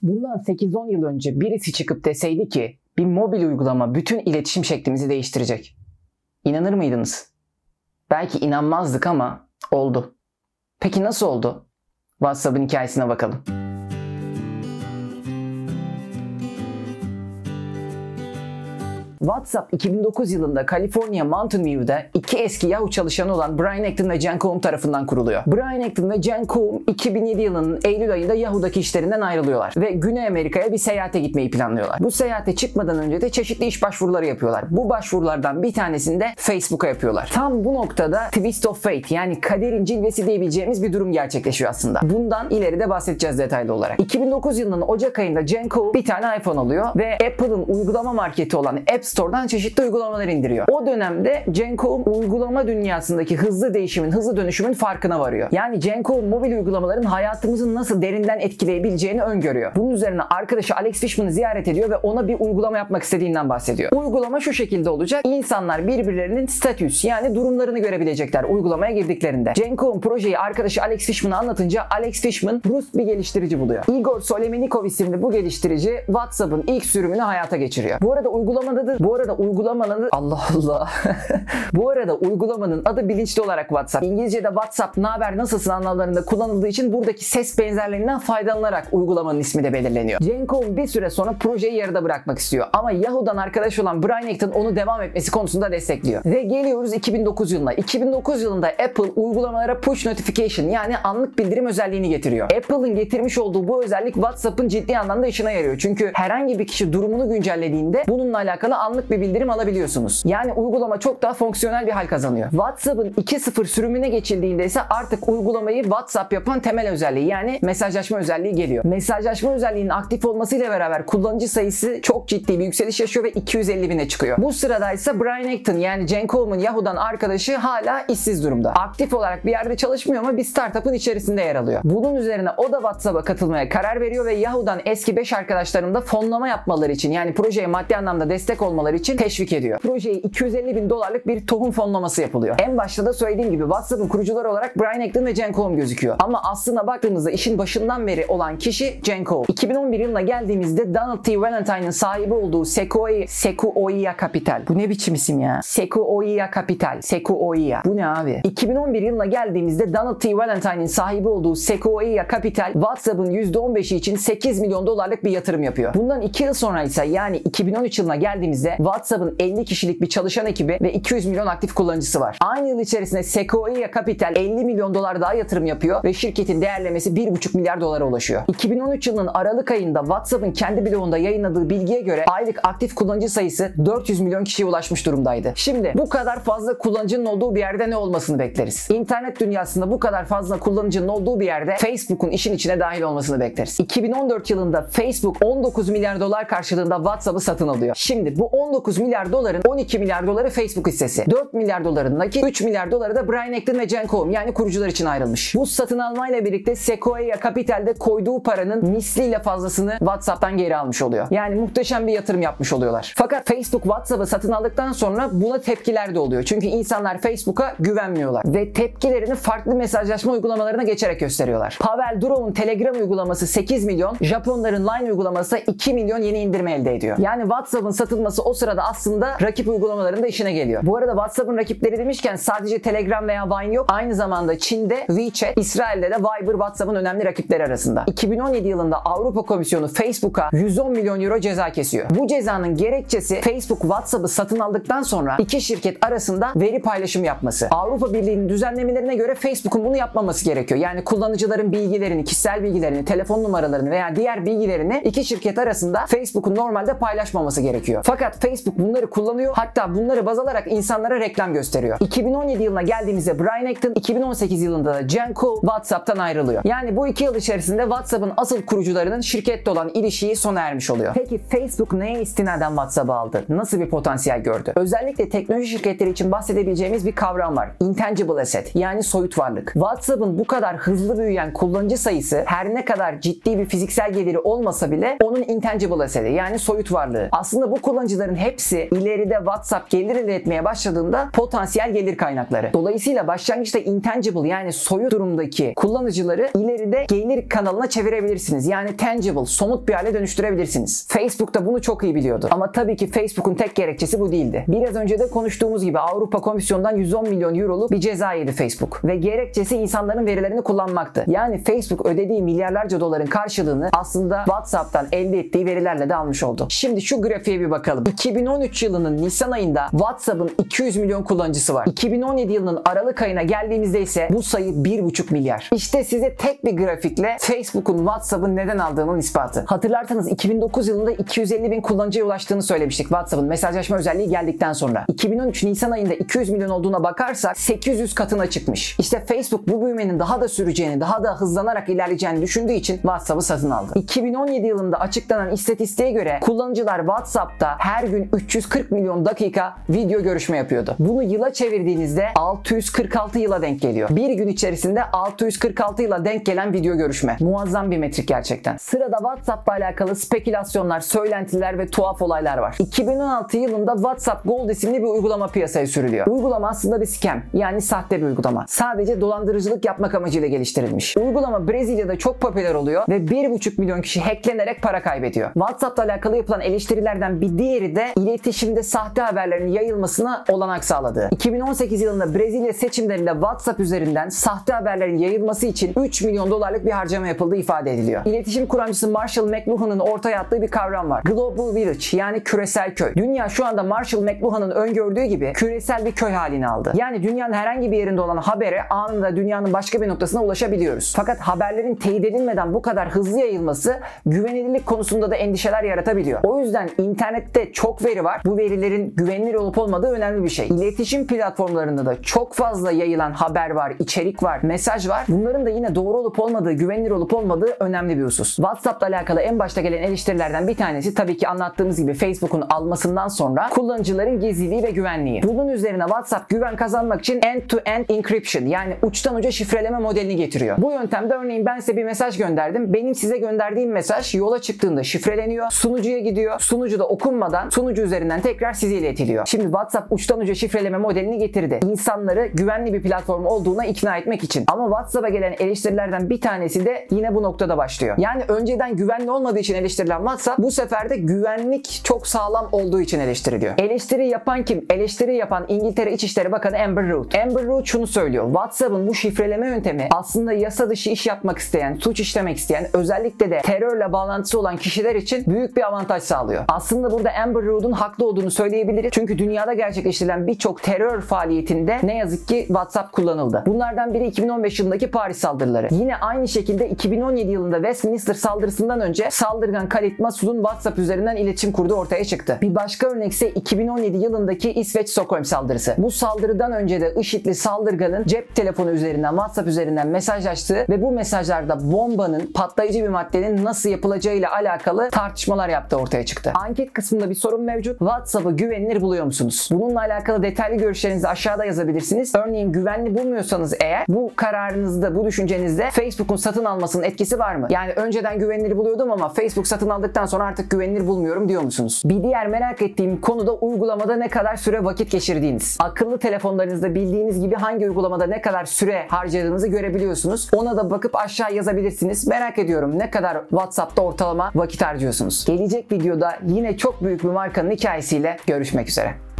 Bundan 8-10 yıl önce birisi çıkıp deseydi ki bir mobil uygulama bütün iletişim şeklimizi değiştirecek. İnanır mıydınız? Belki inanmazdık ama oldu. Peki nasıl oldu? WhatsApp'ın hikayesine bakalım. WhatsApp 2009 yılında California Mountain View'da iki eski Yahoo çalışanı olan Brian Acton ve Jen Koum tarafından kuruluyor. Brian Acton ve Jen Koum 2007 yılının Eylül ayında Yahoo'daki işlerinden ayrılıyorlar ve Güney Amerika'ya bir seyahate gitmeyi planlıyorlar. Bu seyahate çıkmadan önce de çeşitli iş başvuruları yapıyorlar. Bu başvurulardan bir tanesini de Facebook'a yapıyorlar. Tam bu noktada twist of fate, yani kaderin cilvesi diyebileceğimiz bir durum gerçekleşiyor aslında. Bundan ileride bahsedeceğiz detaylı olarak. 2009 yılının Ocak ayında Jen Koum bir tane iPhone alıyor ve Apple'ın uygulama marketi olan App Store'dan çeşitli uygulamalar indiriyor. O dönemde Jen Koum uygulama dünyasındaki hızlı değişimin, hızlı dönüşümün farkına varıyor. Yani Jen Koum mobil uygulamaların hayatımızı nasıl derinden etkileyebileceğini öngörüyor. Bunun üzerine arkadaşı Alex Fishman'ı ziyaret ediyor ve ona bir uygulama yapmak istediğinden bahsediyor. Uygulama şu şekilde olacak: İnsanlar birbirlerinin statüs, yani durumlarını görebilecekler uygulamaya girdiklerinde. Jen Koum projeyi arkadaşı Alex Fishman'a anlatınca Alex Fishman Rus bir geliştirici buluyor. Igor Solemenikov isimli bu geliştirici WhatsApp'ın ilk sürümünü hayata geçiriyor. Bu arada uygulamanın adı bilinçli olarak WhatsApp. İngilizce'de WhatsApp, naber, nasılsın anlamlarında kullanıldığı için buradaki ses benzerlerinden faydalanarak uygulamanın ismi de belirleniyor. Jen Koum bir süre sonra projeyi yarıda bırakmak istiyor ama Yahoo'dan arkadaş olan Brian Acton onu devam etmesi konusunda destekliyor. Ve geliyoruz 2009 yılına. 2009 yılında Apple uygulamalara push notification, yani anlık bildirim özelliğini getiriyor. Apple'ın getirmiş olduğu bu özellik WhatsApp'ın ciddi anlamda işine yarıyor. Çünkü herhangi bir kişi durumunu güncellediğinde bununla alakalı anlık bir bildirim alabiliyorsunuz. Yani uygulama çok daha fonksiyonel bir hal kazanıyor. WhatsApp'ın 2.0 sürümüne geçildiğinde ise artık uygulamayı WhatsApp yapan temel özelliği, yani mesajlaşma özelliği geliyor. Mesajlaşma özelliğinin aktif olmasıyla beraber kullanıcı sayısı çok ciddi bir yükseliş yaşıyor ve 250 bine çıkıyor. Bu sırada ise Brian Acton, yani Jen Koum'un Yahoo'dan arkadaşı, hala işsiz durumda. Aktif olarak bir yerde çalışmıyor ama bir startup'ın içerisinde yer alıyor. Bunun üzerine o da WhatsApp'a katılmaya karar veriyor ve Yahoo'dan eski 5 arkadaşlarının da fonlama yapmaları için, yani projeye maddi anlamda destek olmaları için teşvik ediyor. Projeye $250.000 bir tohum fonlaması yapılıyor. En başta da söylediğim gibi WhatsApp'ın kurucuları olarak Brian Acton ve Jen Koum gözüküyor. Ama aslına baktığımızda işin başından beri olan kişi Jen Koum. 2011 yılına geldiğimizde Donald T. Valentine'ın sahibi olduğu Sequoia Capital. Bu ne biçim isim ya? Sequoia Capital. Sequoia. Bu ne abi? 2011 yılına geldiğimizde Donald T. Valentine'ın sahibi olduğu Sequoia Capital WhatsApp'ın %15'i için $8 milyon bir yatırım yapıyor. Bundan 2 yıl sonra ise, yani 2013 yılına geldiğimizde WhatsApp'ın 50 kişilik bir çalışan ekibi ve 200 milyon aktif kullanıcısı var. Aynı yıl içerisinde Sequoia Capital $50 milyon daha yatırım yapıyor ve şirketin değerlemesi $1,5 milyar ulaşıyor. 2013 yılının Aralık ayında WhatsApp'ın kendi blogunda yayınladığı bilgiye göre aylık aktif kullanıcı sayısı 400 milyon kişiye ulaşmış durumdaydı. Şimdi bu kadar fazla kullanıcının olduğu bir yerde ne olmasını bekleriz? İnternet dünyasında bu kadar fazla kullanıcının olduğu bir yerde Facebook'un işin içine dahil olmasını bekleriz. 2014 yılında Facebook $19 milyar karşılığında WhatsApp'ı satın alıyor. Şimdi bu $19 milyar $12 milyar Facebook hissesi. $4 milyar nakit, $3 milyar da Brian Acton ve Jen Koum, yani kurucular için ayrılmış. Bu satın almayla birlikte Sequoia Capital'de koyduğu paranın misliyle fazlasını WhatsApp'tan geri almış oluyor. Yani muhteşem bir yatırım yapmış oluyorlar. Fakat Facebook WhatsApp'ı satın aldıktan sonra buna tepkiler de oluyor. Çünkü insanlar Facebook'a güvenmiyorlar ve tepkilerini farklı mesajlaşma uygulamalarına geçerek gösteriyorlar. Pavel Durov'un Telegram uygulaması 8 milyon, Japonların Line uygulaması 2 milyon yeni indirme elde ediyor. Yani WhatsApp'ın satılması o sırada aslında rakip uygulamaların da işine geliyor. Bu arada WhatsApp'ın rakipleri demişken sadece Telegram veya Vine yok. Aynı zamanda Çin'de WeChat, İsrail'de de Viber WhatsApp'ın önemli rakipleri arasında. 2017 yılında Avrupa Komisyonu Facebook'a 110 milyon euro ceza kesiyor. Bu cezanın gerekçesi Facebook WhatsApp'ı satın aldıktan sonra iki şirket arasında veri paylaşımı yapması. Avrupa Birliği'nin düzenlemelerine göre Facebook'un bunu yapmaması gerekiyor. Yani kullanıcıların bilgilerini, kişisel bilgilerini, telefon numaralarını veya diğer bilgilerini iki şirket arasında Facebook'un normalde paylaşmaması gerekiyor. Fakat Facebook bunları kullanıyor. Hatta bunları baz alarak insanlara reklam gösteriyor. 2017 yılına geldiğimizde Brian Acton, 2018 yılında da Jen Koum WhatsApp'tan ayrılıyor. Yani bu 2 yıl içerisinde WhatsApp'ın asıl kurucularının şirkette olan ilişiği sona ermiş oluyor. Peki Facebook neye istinaden WhatsApp'ı aldı? Nasıl bir potansiyel gördü? Özellikle teknoloji şirketleri için bahsedebileceğimiz bir kavram var. Intangible asset, yani soyut varlık. WhatsApp'ın bu kadar hızlı büyüyen kullanıcı sayısı her ne kadar ciddi bir fiziksel geliri olmasa bile onun intangible asset'i, yani soyut varlığı. Aslında bu kullanıcıların kullanıcıların hepsi ileride WhatsApp gelir elde etmeye başladığında potansiyel gelir kaynakları. Dolayısıyla başlangıçta intangible yani soyut durumdaki kullanıcıları ileride gelir kanalına çevirebilirsiniz. Yani tangible, somut bir hale dönüştürebilirsiniz. Facebook da bunu çok iyi biliyordu. Ama tabii ki Facebook'un tek gerekçesi bu değildi. Biraz önce de konuştuğumuz gibi Avrupa Komisyonu'ndan 110 milyon euroluk bir ceza yedi Facebook. Ve gerekçesi insanların verilerini kullanmaktı. Yani Facebook ödediği milyarlarca doların karşılığını aslında WhatsApp'tan elde ettiği verilerle de almış oldu. Şimdi şu grafiğe bir bakalım. 2013 yılının Nisan ayında WhatsApp'ın 200 milyon kullanıcısı var. 2017 yılının Aralık ayına geldiğimizde ise bu sayı 1,5 milyar. İşte size tek bir grafikle Facebook'un WhatsApp'ın neden aldığının ispatı. Hatırlarsanız 2009 yılında 250 bin kullanıcıya ulaştığını söylemiştik WhatsApp'ın mesajlaşma özelliği geldikten sonra. 2013 Nisan ayında 200 milyon olduğuna bakarsak 800 katına çıkmış. İşte Facebook bu büyümenin daha da süreceğini, daha da hızlanarak ilerleyeceğini düşündüğü için WhatsApp'ı satın aldı. 2017 yılında açıklanan istatistiğe göre kullanıcılar WhatsApp'ta her gün 340 milyon dakika video görüşme yapıyordu. Bunu yıla çevirdiğinizde 646 yıla denk geliyor. Bir gün içerisinde 646 yıla denk gelen video görüşme. Muazzam bir metrik gerçekten. Sırada WhatsApp'la alakalı spekülasyonlar, söylentiler ve tuhaf olaylar var. 2016 yılında WhatsApp Gold isimli bir uygulama piyasaya sürülüyor. Uygulama aslında bir scam, yani sahte bir uygulama. Sadece dolandırıcılık yapmak amacıyla geliştirilmiş. Uygulama Brezilya'da çok popüler oluyor ve 1,5 milyon kişi hacklenerek para kaybediyor. WhatsApp'la alakalı yapılan eleştirilerden bir diğeri de iletişimde sahte haberlerin yayılmasına olanak sağladığı. 2018 yılında Brezilya seçimlerinde WhatsApp üzerinden sahte haberlerin yayılması için 3 milyon dolarlık bir harcama yapıldığı ifade ediliyor. İletişim kuramcısı Marshall McLuhan'ın ortaya attığı bir kavram var. Global Village, yani küresel köy. Dünya şu anda Marshall McLuhan'ın öngördüğü gibi küresel bir köy halini aldı. Yani dünyanın herhangi bir yerinde olan habere anında dünyanın başka bir noktasına ulaşabiliyoruz. Fakat haberlerin teyit edilmeden bu kadar hızlı yayılması güvenilirlik konusunda da endişeler yaratabiliyor. O yüzden internette çok veri var. Bu verilerin güvenilir olup olmadığı önemli bir şey. İletişim platformlarında da çok fazla yayılan haber var, içerik var, mesaj var. Bunların da yine doğru olup olmadığı, güvenilir olup olmadığı önemli bir husus. WhatsApp'la alakalı en başta gelen eleştirilerden bir tanesi tabii ki anlattığımız gibi Facebook'un almasından sonra kullanıcıların gizliliği ve güvenliği. Bunun üzerine WhatsApp güven kazanmak için end-to-end encryption, yani uçtan uca şifreleme modelini getiriyor. Bu yöntemde örneğin ben size bir mesaj gönderdim. Benim size gönderdiğim mesaj yola çıktığında şifreleniyor, sunucuya gidiyor. Sunucuda okunmadan sunucu üzerinden tekrar size iletiliyor. Şimdi WhatsApp uçtan uca şifreleme modelini getirdi. İnsanları güvenli bir platform olduğuna ikna etmek için. Ama WhatsApp'a gelen eleştirilerden bir tanesi de yine bu noktada başlıyor. Yani önceden güvenli olmadığı için eleştirilen WhatsApp bu sefer de güvenlik çok sağlam olduğu için eleştiriliyor. Eleştiri yapan kim? Eleştiri yapan İngiltere İçişleri Bakanı Amber Rudd. Amber Rudd şunu söylüyor. WhatsApp'ın bu şifreleme yöntemi aslında yasa dışı iş yapmak isteyen, suç işlemek isteyen, özellikle de terörle bağlantısı olan kişiler için büyük bir avantaj sağlıyor. Aslında burada Amber Rudd'un haklı olduğunu söyleyebiliriz. Çünkü dünyada gerçekleştirilen birçok terör faaliyetinde ne yazık ki WhatsApp kullanıldı. Bunlardan biri 2015 yılındaki Paris saldırıları. Yine aynı şekilde 2017 yılında Westminster saldırısından önce saldırgan Khalid Massoud'un WhatsApp üzerinden iletişim kurduğu ortaya çıktı. Bir başka örnek ise 2017 yılındaki İsveç Stockholm saldırısı. Bu saldırıdan önce de IŞİD'li saldırganın cep telefonu üzerinden, WhatsApp üzerinden mesajlaştığı ve bu mesajlarda bombanın, patlayıcı bir maddenin nasıl yapılacağıyla alakalı tartışmalar yaptığı ortaya çıktı. Anket kısmında bir sorun mevcut. WhatsApp'ı güvenilir buluyor musunuz? Bununla alakalı detaylı görüşlerinizi aşağıda yazabilirsiniz. Örneğin güvenli bulmuyorsanız eğer bu kararınızda, bu düşüncenizde Facebook'un satın almasının etkisi var mı? Yani önceden güvenilir buluyordum ama Facebook satın aldıktan sonra artık güvenilir bulmuyorum diyor musunuz? Bir diğer merak ettiğim konu da uygulamada ne kadar süre vakit geçirdiğiniz. Akıllı telefonlarınızda bildiğiniz gibi hangi uygulamada ne kadar süre harcadığınızı görebiliyorsunuz. Ona da bakıp aşağı yazabilirsiniz. Merak ediyorum, ne kadar WhatsApp'ta ortalama vakit harcıyorsunuz? Gelecek videoda yine çok büyük bir markanın hikayesiyle görüşmek üzere.